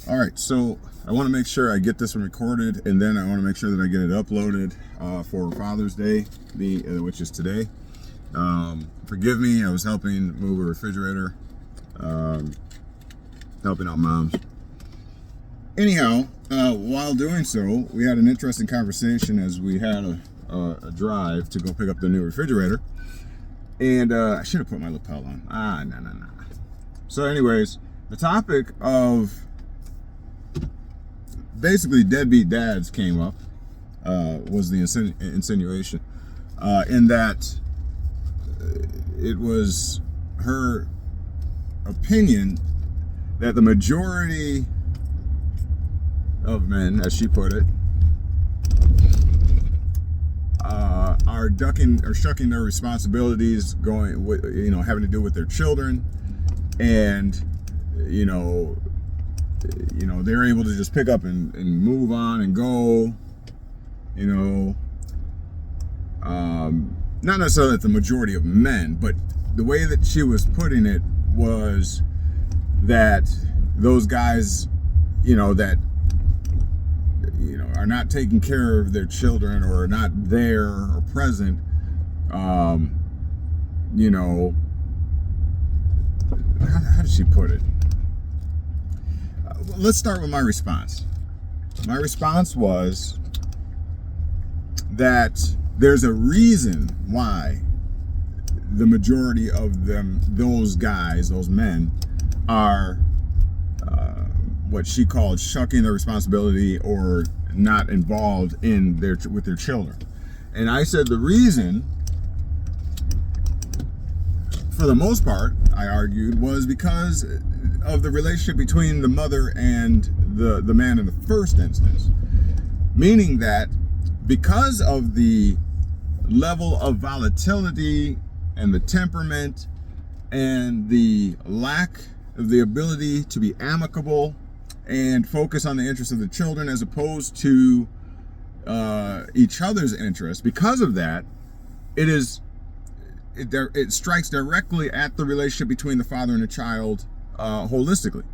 All right, so I want to make sure I get this one recorded, and then I want to make sure that I get it uploaded for Father's Day, which is today. Forgive me, I was helping move a refrigerator, helping out moms. Anyhow, while doing so, we had an interesting conversation as we had a drive to go pick up the new refrigerator. And I should have put my lapel on. No. So anyways, the topic of basically deadbeat dads came up, was the insinuation, in that it was her opinion that the majority of men, as she put it, are ducking or shucking their responsibilities, going with, having to do with their children, and they're able to just pick up and move on and go, not necessarily the majority of men, but the way that she was putting it was that those guys, that are not taking care of their children or are not there or present, how did she put it? Let's start with my response. My response was that there's a reason why the majority of those guys, those men, are what she called shucking their responsibility or not involved with their children. And I said the reason, for the most part, I argued, was because of the relationship between the mother and the man in the first instance. Meaning that because of the level of volatility and the temperament and the lack of the ability to be amicable and focus on the interests of the children as opposed to each other's interests, because of that, it strikes directly at the relationship between the father and the child holistically.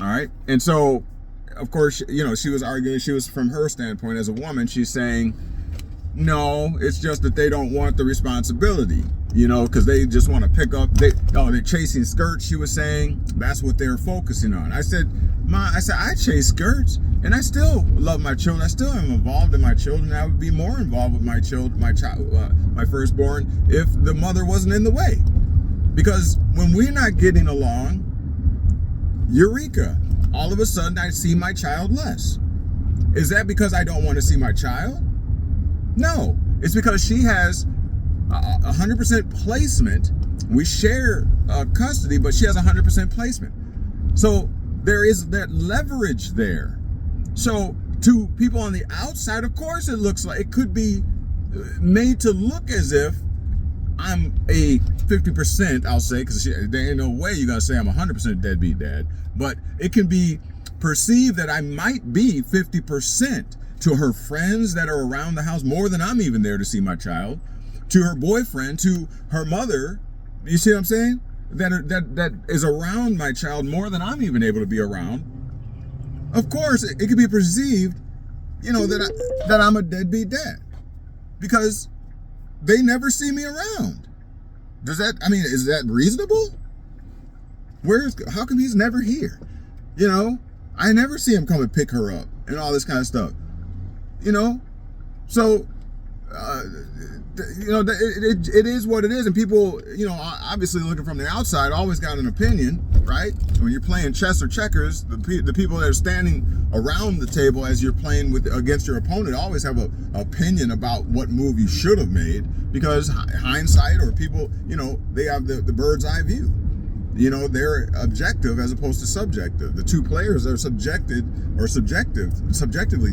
All right. And so, of course, she was arguing, from her standpoint as a woman, she's saying, no, it's just that they don't want the responsibility, because they just want to pick up, they're chasing skirts, she was saying. That's what they're focusing on. I said, I chase skirts and I still love my children. I still am involved in my children. I would be more involved with my my firstborn, if the mother wasn't in the way. Because when we're not getting along, eureka, all of a sudden I see my child less. Is that because I don't want to see my child? No, it's because she has 100% placement. We share custody, but she has 100% placement. So there is that leverage there. So to people on the outside, of course, it could be made to look as if I'm a 50%, I'll say, because there ain't no way you're going to say I'm 100% deadbeat dad, but it can be perceived that I might be 50% to her friends that are around the house, more than I'm even there to see my child, to her boyfriend, to her mother. You see what I'm saying? That is around my child more than I'm even able to be around. Of course, it could be perceived, that I'm a deadbeat dad, because they never see me around. Is that reasonable? How come he's never here? I never see him come and pick her up and all this kind of stuff. So, it is what it is. And people, obviously looking from the outside, always got an opinion, right? When you're playing chess or checkers, the people that are standing around the table as you're playing against your opponent always have an opinion about what move you should have made, because hindsight, or people, they have the bird's eye view. They're objective as opposed to subjective. The two players are subjectively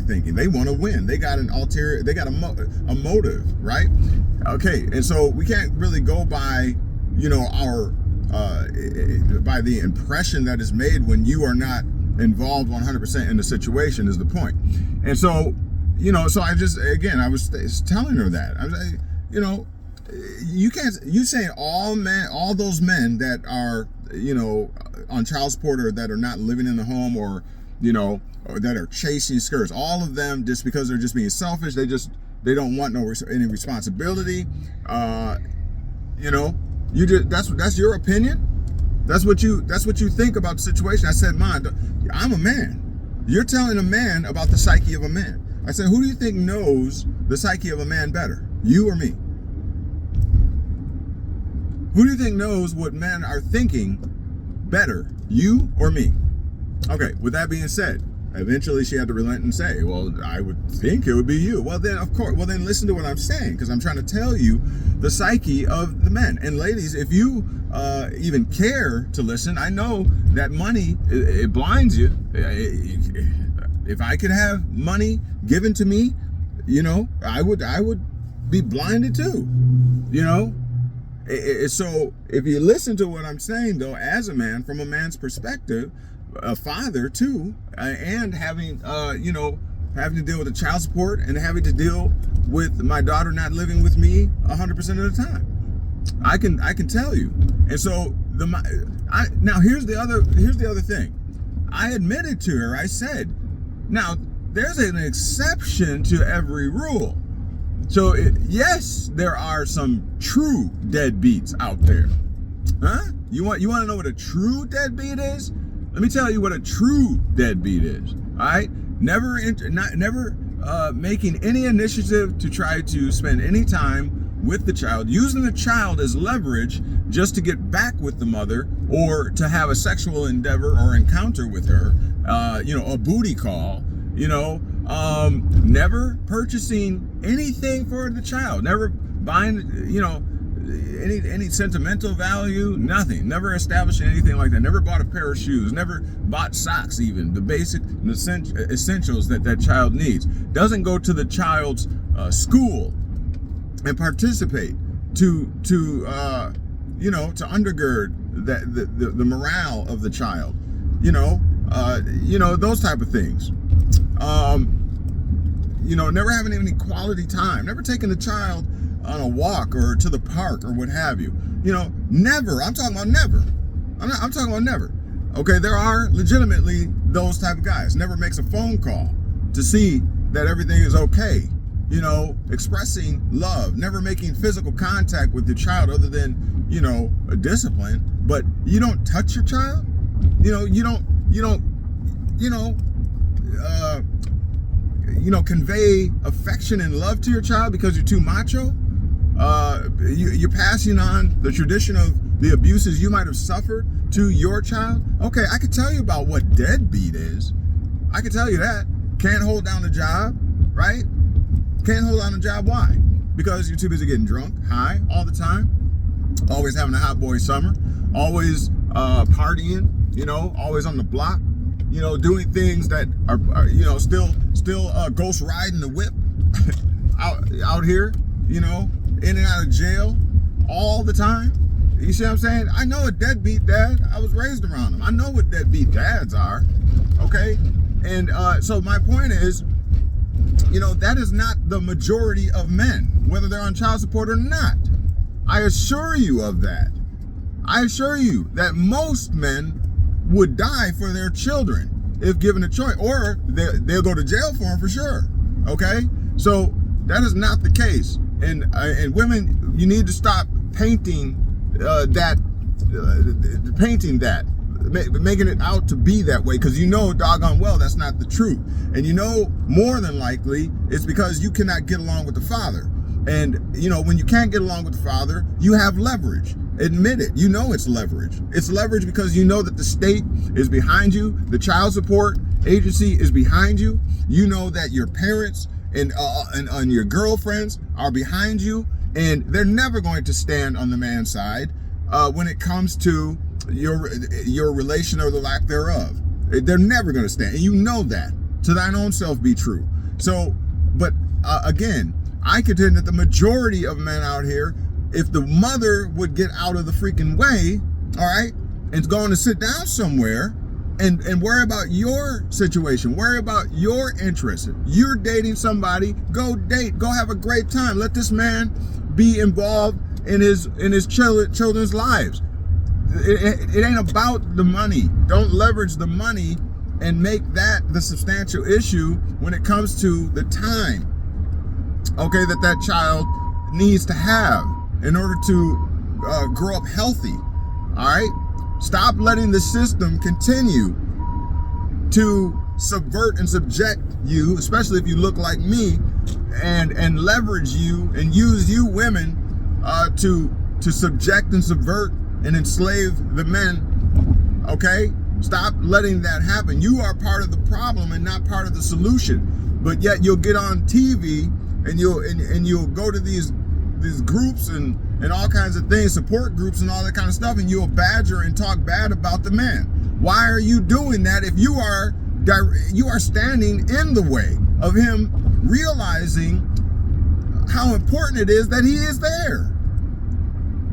thinking. They want to win. They got a motive, right? Okay, and so we can't really go by, by the impression that is made when you are not involved 100% in the situation, is the point. And so, so I was telling her that. I was like, you saying all those men that are, on child support, or that are not living in the home, or or that are chasing skirts. All of them, just because they're just being selfish, they don't want any responsibility. That's your opinion. That's what you think about the situation. I said, I'm a man. You're telling a man about the psyche of a man. I said, who do you think knows the psyche of a man better? You or me? Who do you think knows what men are thinking better? You or me? Okay, with that being said, eventually she had to relent and say, well, I would think it would be you. Well, then, of course, then listen to what I'm saying, because I'm trying to tell you the psyche of the men. And ladies, if you even care to listen, I know that money, it blinds you. If I could have money given to me, I would be blinded too, So if you listen to what I'm saying, though, as a man, from a man's perspective, a father too, and having having to deal with the child support and having to deal with my daughter not living with me 100% of the time, I can tell you. And so now here's the other thing. I admitted to her. I said, now there's an exception to every rule. So yes, there are some true deadbeats out there. Huh? You want to know what a true deadbeat is? Let me tell you what a true deadbeat is. All right, never making any initiative to try to spend any time with the child, using the child as leverage just to get back with the mother, or to have a sexual endeavor or encounter with her. A booty call. Never purchasing anything for the child. Never buying, any sentimental value, nothing. Never establishing anything like that. Never bought a pair of shoes. Never bought socks, even the basic essentials that child needs. Doesn't go to the child's school and participate to undergird the morale of the child. Those type of things. Never having any quality time. Never taking the child on a walk or to the park or what have you. Never. I'm talking about never. I'm talking about never. Okay, there are legitimately those type of guys. Never makes a phone call to see that everything is okay. Expressing love. Never making physical contact with the child other than, a discipline. But you don't touch your child. You don't convey affection and love to your child because you're too macho. You're passing on the tradition of the abuses you might have suffered to your child. Okay, I could tell you about what deadbeat is. I could tell you that. Can't hold down a job, right? Can't hold down a job. Why? Because you're too busy getting drunk, high all the time, always having a hot boy summer, always partying, always on the block, doing things that are still ghost riding the whip out here, in and out of jail all the time. You see what I'm saying? I know a deadbeat dad. I was raised around them. I know what deadbeat dads are. Okay? And so my point is, that is not the majority of men, whether they're on child support or not. I assure you of that. I assure you that most men would die for their children if given a choice, or they'll go to jail for them for sure. Okay? So that is not the case. And women, you need to stop painting making it out to be that way, because doggone well that's not the truth. And more than likely it's because you cannot get along with the father. And when you can't get along with the father, you have leverage. Admit it. It's leverage. It's leverage because that the state is behind you. The child support agency is behind you. That your parents and your girlfriends are behind you, and they're never going to stand on the man's side when it comes to your relation or the lack thereof. They're never going to stand, and that. To thine own self be true. So, but again, I contend that the majority of men out here, if the mother would get out of the freaking way, all right, and going to sit down somewhere and worry about your situation, worry about your interests. You're dating somebody, go date, go have a great time. Let this man be involved in his children's lives. It ain't about the money. Don't leverage the money and make that the substantial issue when it comes to the time, okay, that child needs to have in order to grow up healthy. All right, stop letting the system continue to subvert and subject you, especially if you look like me, and leverage you and use you women to subject and subvert and enslave the men. Okay, stop letting that happen. You are part of the problem and not part of the solution. But yet you'll get on TV and you'll go to these groups and all kinds of things, support groups and all that kind of stuff, and you'll badger and talk bad about the man. Why are you doing that if you are standing in the way of him realizing how important it is that he is there?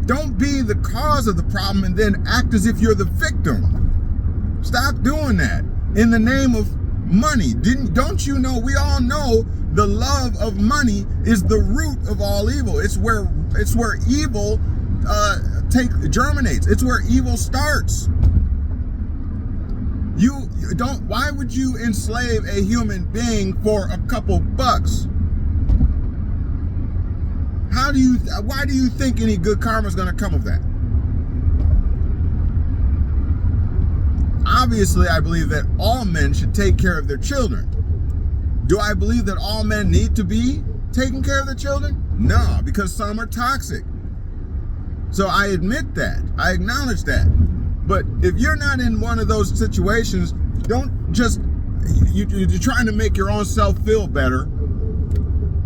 Don't be the cause of the problem and then act as if you're the victim. Stop doing that in the name of money. Don't you know, we all know the love of money is the root of all evil. It's where evil germinates. It's where evil starts. Why would you enslave a human being for a couple bucks? Why do you think any good karma is going to come of that? Obviously, I believe that all men should take care of their children. Do I believe that all men need to be taking care of their children? No, because some are toxic. So I admit that. I acknowledge that. But if you're not in one of those situations, don't just, you're trying to make your own self feel better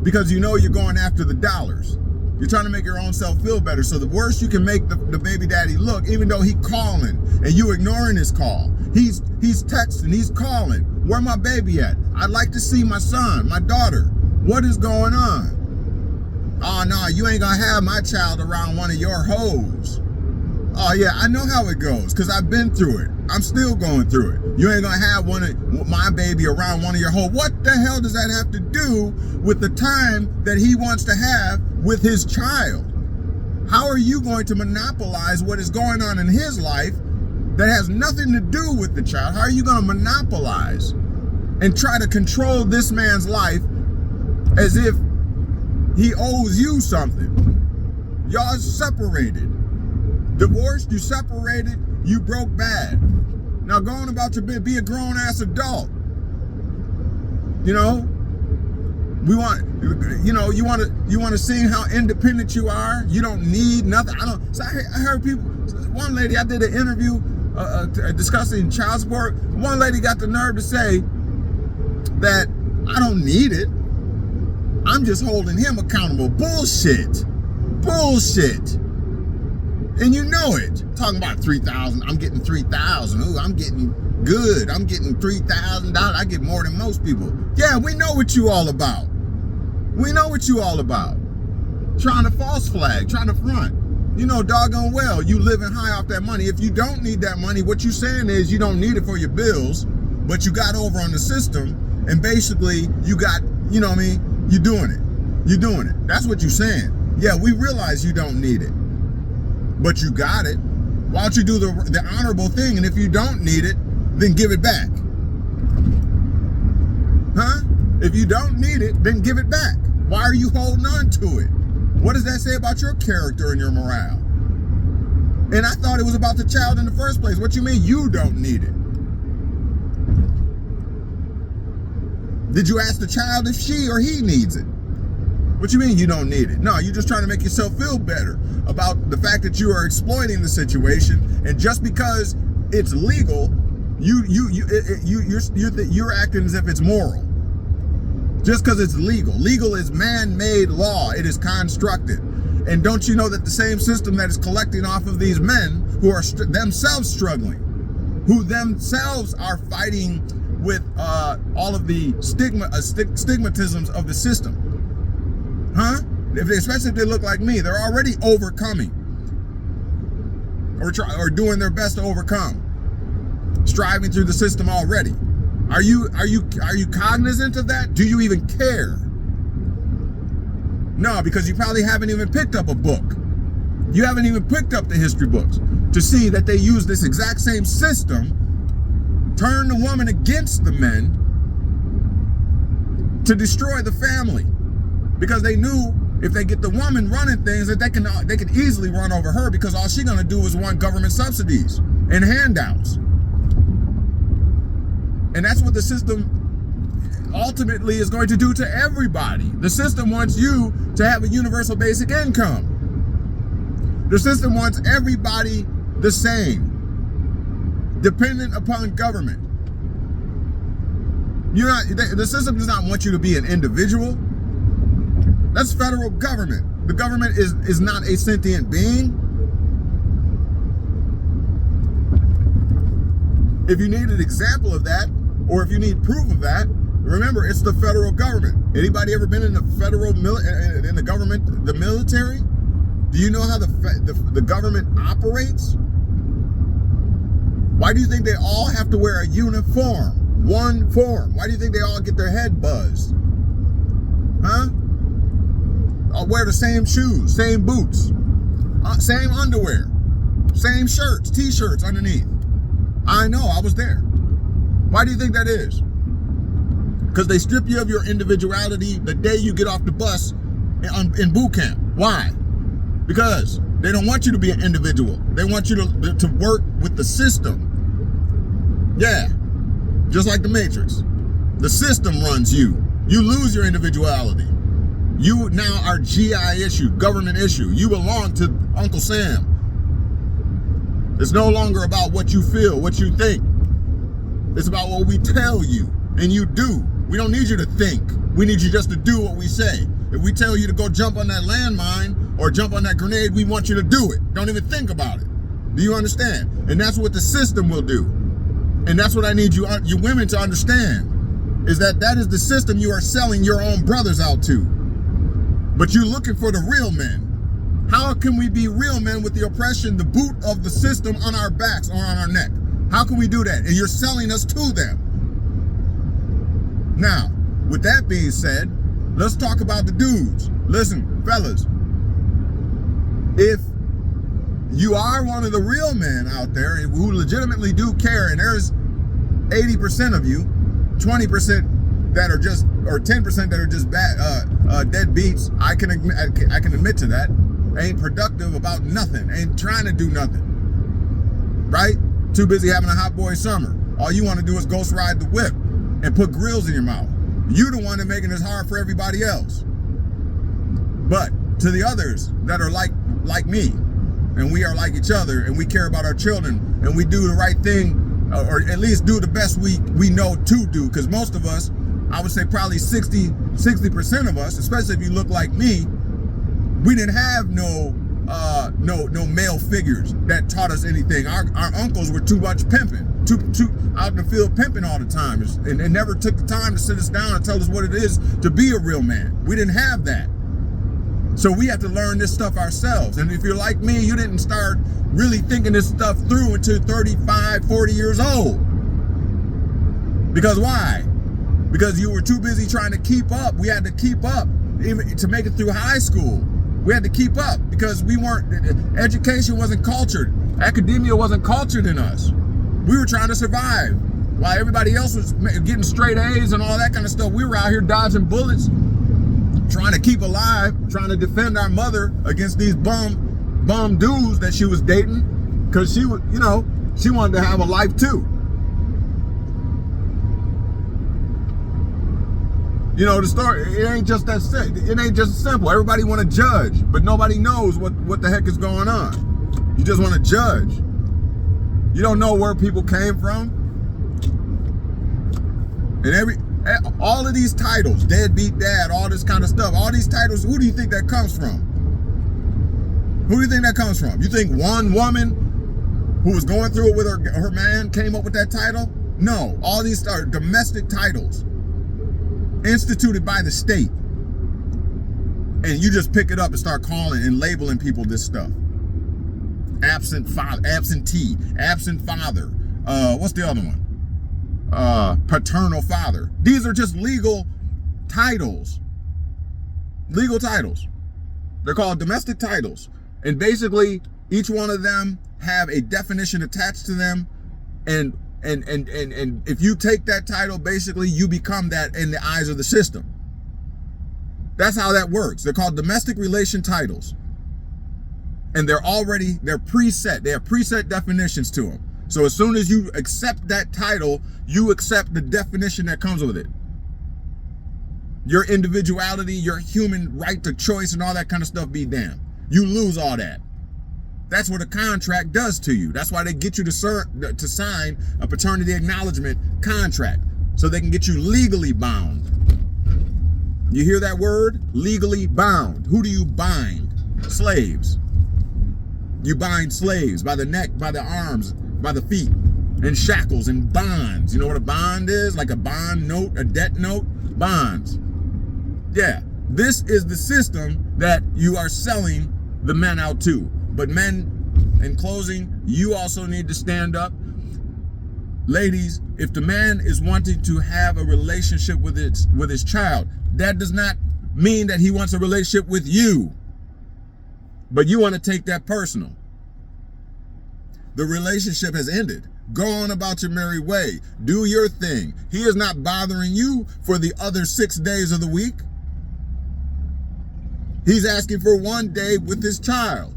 because you know you're going after the dollars. You're trying to make your own self feel better. So the worst you can make the baby daddy look, even though he calling and you ignoring his call. He's texting, he's calling. Where my baby at? I'd like to see my son, my daughter. What is going on? Oh no, you ain't gonna have my child around one of your hoes. Oh yeah, I know how it goes because I've been through it. I'm still going through it. You ain't gonna have my baby around one of your hoes. What the hell does that have to do with the time that he wants to have with his child? How are you going to monopolize what is going on in his life that has nothing to do with the child? How are you going to monopolize and try to control this man's life as if he owes you something? Y'all separated. Divorced, you separated, you broke bad. Now go on about your bit, be a grown ass adult. You know? You want to see how independent you are. You don't need nothing. I heard people. One lady, I did an interview discussing child support. One lady got the nerve to say that I don't need it. I'm just holding him accountable. Bullshit. And you know it. Talking about 3,000. I'm getting 3,000. Ooh, I'm getting good. I'm getting $3,000. I get more than most people. Yeah, we know what you all about. Trying to false flag, trying to front. You know doggone well you living high off that money. If you don't need that money, what you saying is you don't need it for your bills, but you got over on the system and basically you got, you know what I mean? You're doing it. That's what you're saying. Yeah, we realize you don't need it, but you got it. Why don't you do the honorable thing? And if you don't need it, then give it back. Huh? If you don't need it, then give it back. Why are you holding on to it? What does that say about your character and your morale? And I thought it was about the child in the first place. What you mean you don't need it? Did you ask the child if she or he needs it? What you mean you don't need it? No, you're just trying to make yourself feel better about the fact that you are exploiting the situation, and just because it's legal, you're acting as if it's moral. Just because it's legal. Legal is man-made law. It is constructed. And don't you know that the same system that is collecting off of these men who are themselves struggling, who themselves are fighting with all of the stigmatisms of the system, huh? Especially if they look like me, they're already overcoming or doing their best to overcome, striving through the system already. Are you cognizant of that? Do you even care? No, because you probably haven't even picked up a book. You haven't even picked up the history books to see that they use this exact same system turn the woman against the men to destroy the family, because they knew if they get the woman running things that they can easily run over her, because all she's gonna do is want government subsidies and handouts. And that's what the system ultimately is going to do to everybody. The system wants you to have a universal basic income. The system wants everybody the same, dependent upon government. The system does not want you to be an individual. That's federal government. The government is not a sentient being. If you need an example of that, or if you need proof of that, remember, it's the federal government. Anybody ever been in the in the government, the military? Do you know how the government operates? Why do you think they all have to wear a uniform? One form. Why do you think they all get their head buzzed? Huh? I'll wear the same shoes, same boots, same underwear, same shirts, t-shirts underneath. I know, I was there. Why do you think that is? Because they strip you of your individuality the day you get off the bus in boot camp. Why? Because they don't want you to be an individual. They want you to work with the system. Yeah, just like the Matrix. The system runs you. You lose your individuality. You now are GI issue, government issue. You belong to Uncle Sam. It's no longer about what you feel, what you think. It's about what we tell you, and you do. We don't need you to think. We need you just to do what we say. If we tell you to go jump on that landmine or jump on that grenade, we want you to do it. Don't even think about it. Do you understand? And that's what the system will do. And that's what I need you women to understand, is that is the system you are selling your own brothers out to. But you're looking for the real men. How can we be real men with the oppression, the boot of the system on our backs or on our neck? How can we do that? And you're selling us to them. Now, with that being said, let's talk about the dudes. Listen, fellas, if you are one of the real men out there who legitimately do care, and there's 80% of you, 20% that are just, or 10% that are just bad, dead beats, I can admit to that. Ain't productive about nothing, ain't trying to do nothing, right? Too busy having a hot boy summer. All you want to do is ghost ride the whip and put grills in your mouth. You the one that making this hard for everybody else. But to the others that are like me, and we are like each other, and we care about our children, and we do the right thing, or at least do the best we know to do, because most of us, I would say probably 60% of us, especially if you look like me, we didn't have no male figures that taught us anything. Our uncles were too much pimping, too out in the field pimping all the time, and they never took the time to sit us down and tell us what it is to be a real man. We didn't have that. So we have to learn this stuff ourselves. And if you're like me, you didn't start really thinking this stuff through until 35, 40 years old. Because why? Because you were too busy trying to keep up. We had to keep up even to make it through high school. We had to keep up because education wasn't cultured. Academia wasn't cultured in us. We were trying to survive while everybody else was getting straight A's and all that kind of stuff. We were out here dodging bullets, trying to keep alive, trying to defend our mother against these bum dudes that she was dating, because she was, she wanted to have a life too. The story, it ain't just that simple. It ain't just simple. Everybody want to judge, but nobody knows what the heck is going on. You just want to judge. You don't know where people came from. And all of these titles, deadbeat dad, all this kind of stuff, all these titles, who do you think that comes from? Who do you think that comes from? You think one woman who was going through it with her man came up with that title? No, all these are domestic titles instituted by the state. And you just pick it up and start calling and labeling people this stuff. Absent father, absentee, absent father. What's the other one? Paternal father. These are just legal titles. Legal titles. They're called domestic titles. And basically, each one of them have a definition attached to them. And And if you take that title, basically you become that in the eyes of the system. That's how that works. They're called domestic relation titles. And they're preset. They have preset definitions to them. So as soon as you accept that title, you accept the definition that comes with it. Your individuality, your human right to choice and all that kind of stuff be damned. You lose all that. That's what a contract does to you. That's why they get you to sign a paternity acknowledgement contract, so they can get you legally bound. You hear that word? Legally bound. Who do you bind? Slaves. You bind slaves by the neck, by the arms, by the feet, and shackles and bonds. You know what a bond is? Like a bond note, a debt note? Bonds. Yeah, this is the system that you are selling the men out to. But men, in closing, you also need to stand up. Ladies, if the man is wanting to have a relationship with his child, that does not mean that he wants a relationship with you. But you want to take that personal. The relationship has ended. Go on about your merry way. Do your thing. He is not bothering you for the other 6 days of the week. He's asking for 1 day with his child.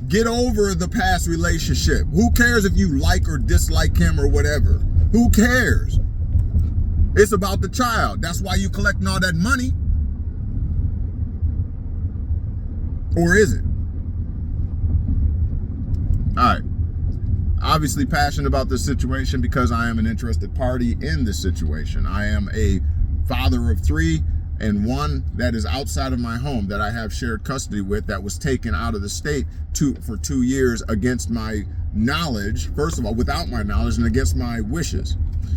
Get over the past relationship. Who cares if you like or dislike him or whatever? Who cares? It's about the child. That's why you collecting all that money. Or is it? All right. Obviously passionate about this situation because I am an interested party in this situation. I am a father of 3 and 1 that is outside of my home that I have shared custody with, that was taken out of the state for 2 years against my knowledge, first of all, without my knowledge, and against my wishes.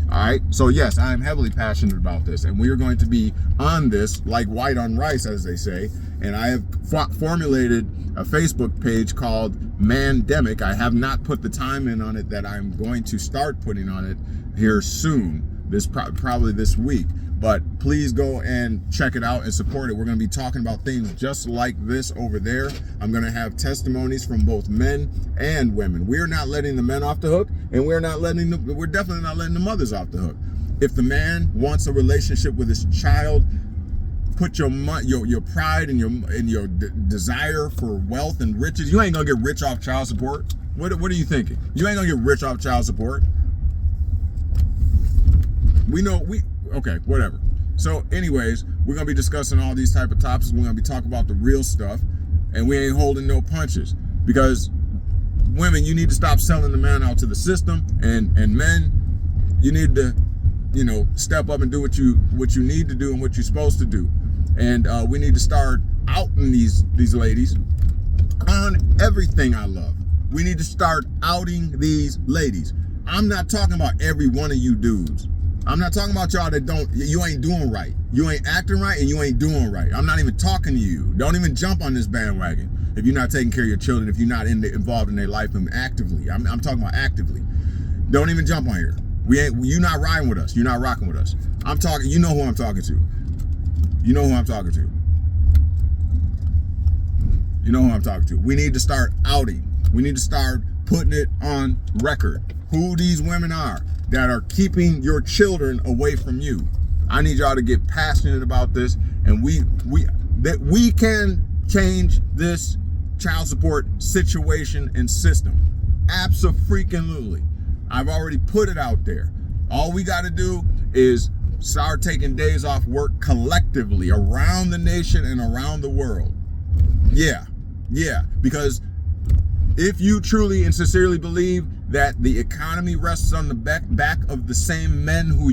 All right, so yes, I am heavily passionate about this, and we are going to be on this like white on rice, as they say. And I have formulated a Facebook page called Mandemic. I have not put the time in on it that I'm going to start putting on it here soon, probably this week. But please go and check it out and support it. We're going to be talking about things just like this over there. I'm going to have testimonies from both men and women. We're not letting the men off the hook, and we're definitely not letting the mothers off the hook. If the man wants a relationship with his child, put your pride and your desire for wealth and riches. You ain't gonna get rich off child support. What are you thinking? You ain't gonna get rich off child support. Okay, whatever. So anyways, we're gonna be discussing all these type of topics. We're gonna be talking about the real stuff, and we ain't holding no punches. Because women, you need to stop selling the man out to the system, and men, you need to, step up and do what you need to do and what you're supposed to do. And we need to start outing these ladies on everything I love. We need to start outing these ladies. I'm not talking about every one of you dudes. I'm not talking about y'all that you ain't doing right. You ain't acting right and you ain't doing right. I'm not even talking to you. Don't even jump on this bandwagon if you're not taking care of your children, if you're not involved in their life and actively. I'm talking about actively. Don't even jump on here. You're not riding with us. You're not rocking with us. I'm talking, you know who I'm talking to. You know who I'm talking to. You know who I'm talking to. We need to start outing. We need to start putting it on record who these women are that are keeping your children away from you. I need y'all to get passionate about this, and we can change this child support situation and system. Abso-freaking-lutely. I've already put it out there. All we got to do is start taking days off work collectively around the nation and around the world. Yeah, because if you truly and sincerely believe that the economy rests on the back of the same men who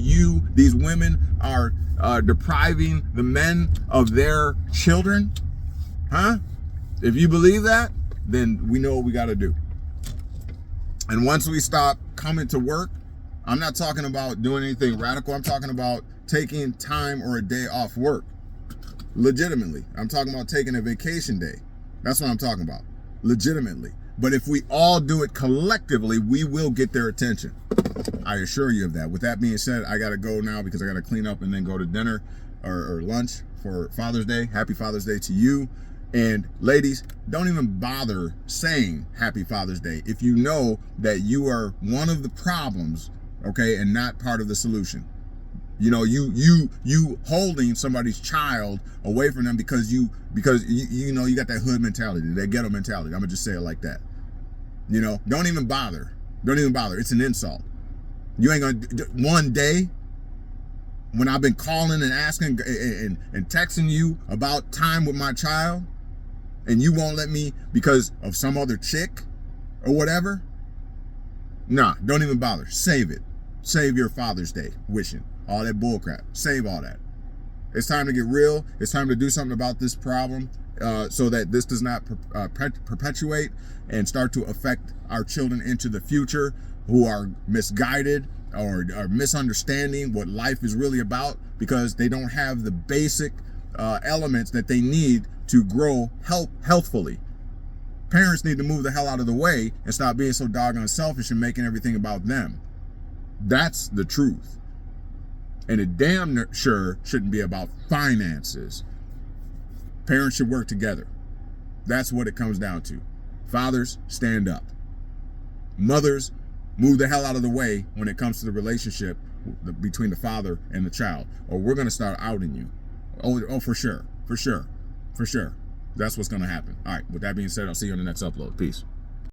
these women are depriving the men of their children, if you believe that, then we know what we got to do. And once we stop coming to work, I'm not talking about doing anything radical. I'm talking about taking time or a day off work. Legitimately. I'm talking about taking a vacation day. That's what I'm talking about. Legitimately. But if we all do it collectively, we will get their attention. I assure you of that. With that being said, I got to go now because I got to clean up and then go to dinner or lunch for Father's Day. Happy Father's Day to you. And ladies, don't even bother saying Happy Father's Day if you know that you are one of the problems, okay, and not part of the solution. You know, you holding somebody's child away from them because you know you got that hood mentality, that ghetto mentality. I'm gonna just say it like that. You know, don't even bother. Don't even bother. It's an insult. You ain't gonna one day when I've been calling and asking and texting you about time with my child, and you won't let me because of some other chick or whatever. Nah, don't even bother. Save it. Save your Father's Day wishing. All that bullcrap. Save all that. It's time to get real. It's time to do something about this problem so that this does not perpetuate and start to affect our children into the future who are misguided or are misunderstanding what life is really about because they don't have the basic elements that they need to grow healthfully. Parents need to move the hell out of the way and stop being so doggone selfish and making everything about them. That's the truth. And it damn sure shouldn't be about finances. Parents should work together. That's what it comes down to. Fathers, stand up. Mothers, move the hell out of the way when it comes to the relationship between the father and the child, or we're going to start outing you. Oh, for sure. For sure. For sure. That's what's going to happen. All right. With that being said, I'll see you on the next upload. Peace.